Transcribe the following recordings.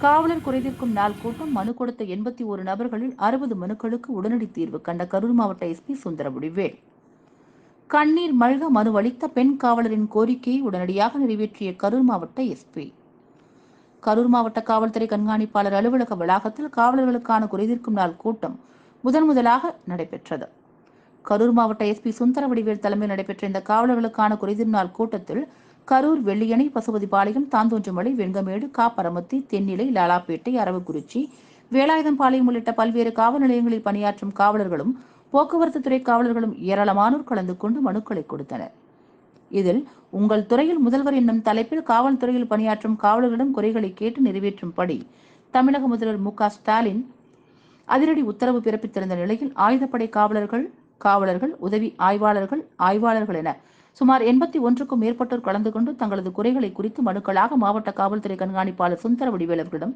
காவலர் குறைதீர்க்கும் நாள் கூட்டம். மனு கொடுத்த 81 நபர்களில் 60 மனுக்களுக்கு உடனடி தீர்வு கண்ட கரூர் மாவட்ட எஸ்பி சுந்தரவடிவேல். கண்ணீர் மல்க மனு அளித்த பெண் காவலரின் கோரிக்கையை உடனடியாக நிறைவேற்றிய கரூர் மாவட்ட எஸ்பி. கரூர் மாவட்ட காவல்துறை கண்காணிப்பாளர் அலுவலக வளாகத்தில் காவலர்களுக்கான குறைதீர்க்கும் நாள் கூட்டம் முதலாக நடைபெற்றது. கரூர் மாவட்ட எஸ்பி சுந்தரவடிவேல் தலைமையில் நடைபெற்ற இந்த காவலர்களுக்கான குறைதீர் நாள் கூட்டத்தில் கரூர், வெள்ளியணை, பசுபதிபாளையம், தாந்தோன்றுமலை, வெங்கமேடு, காப்பரமத்தி, தென்னிலை, லாலாப்பேட்டை, அரவக்குறிச்சி, வேலாயுதம்பாளையம் உள்ளிட்ட பல்வேறு காவல் நிலையங்களில் பணியாற்றும் காவலர்களும் போக்குவரத்து துறை காவலர்களும் ஏராளமானோர் கலந்து கொண்டு மனுக்களை கொடுத்தனர். இதில் உங்கள் துறையில் முதல்வர் என்னும் தலைப்பில் காவல்துறையில் பணியாற்றும் காவலர்களிடம் குறைகளை கேட்டு நிறைவேற்றும்படி தமிழக முதல்வர் மு.க.ஸ்டாலின் அதிரடி உத்தரவு பிறப்பித்திருந்த நிலையில் ஆயுதப்படை காவலர்கள், உதவி ஆய்வாளர்கள் என சுமார் 81க்கும் மேற்பட்டோர் கலந்து கொண்டு தங்களது குறைகளை குறித்து மனுக்களாக மாவட்ட காவல்துறை கண்காணிப்பாளர் சுந்தரவடிவேல் அவர்களிடம்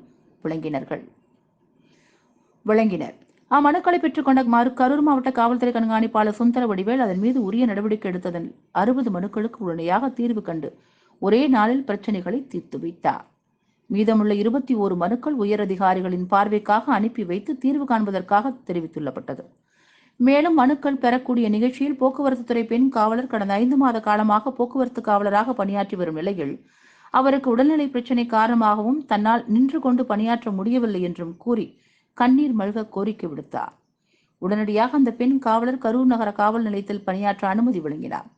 வழங்கினர். அம்மனுக்களை பெற்றுக் கொண்ட கரூர் மாவட்ட காவல்துறை கண்காணிப்பாளர் சுந்தரவடிவேல் அதன் மீது உரிய நடவடிக்கை எடுத்ததன் 60 மனுக்களுக்கு உடனடியாக தீர்வு கண்டு ஒரே நாளில் பிரச்சனைகளை தீர்த்து வைத்தார். மீதமுள்ள 21 மனுக்கள் உயர் அதிகாரிகளின் பார்வைக்காக அனுப்பி வைத்து தீர்வு காண்பதற்காக தெரிவித்துள்ளப்பட்டது. மேலும் மனுக்கள் பெறக்கூடிய நிகழ்ச்சியில் போக்குவரத்து துறை பெண் காவலர் கடந்த 5 மாத காலமாக போக்குவரத்து காவலராக பணியாற்றி வரும் நிலையில் அவருக்கு உடல்நிலை பிரச்சினை காரணமாகவும் தன்னால் நின்று கொண்டு பணியாற்ற முடியவில்லை என்றும் கூறி கண்ணீர் மல்க கோரிக்கை விடுத்தார். உடனடியாக அந்த பெண் காவலர் கரூர் நகர காவல் நிலையத்தில் பணியாற்ற அனுமதி வழங்கினார்.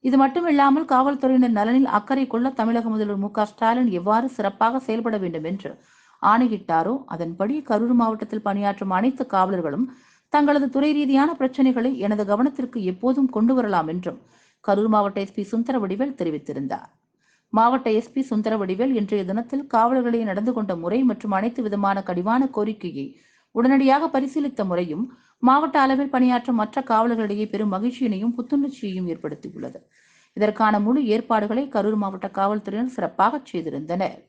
இது மட்டுமில்லாமல் காவல்துறையினர் நலனில் அக்கறை கொள்ள தமிழக முதல்வர் மு.க.ஸ்டாலின் எவ்வாறு சிறப்பாக செயல்பட வேண்டும் என்று ஆணையிட்டாரோ அதன்படி கரூர் மாவட்டத்தில் பணியாற்றும் அனைத்து காவலர்களும் தங்களது துறை ரீதியான பிரச்சனைகளை எனது கவனத்திற்கு எப்போதும் கொண்டு வரலாம் என்றும் கரூர் மாவட்ட எஸ்பி சுந்தரவடிவேல் தெரிவித்திருந்தார். மாவட்ட எஸ்பி சுந்தரவடிவேல் இன்றைய தினத்தில் காவலர்களை நடந்து கொண்ட முறை மற்றும் அனைத்து விதமான கடிவான கோரிக்கையை உடனடியாக பரிசீலித்த முறையும் மாவட்ட அளவில் பணியாற்றும் மற்ற காவலர்களிடையே பெரும் மகிழ்ச்சியினையும் புத்துணர்ச்சியையும் ஏற்படுத்தியுள்ளது. இதற்கான முழு ஏற்பாடுகளை கரூர் மாவட்ட காவல்துறையினர் சிறப்பாக செய்திருந்தனர்.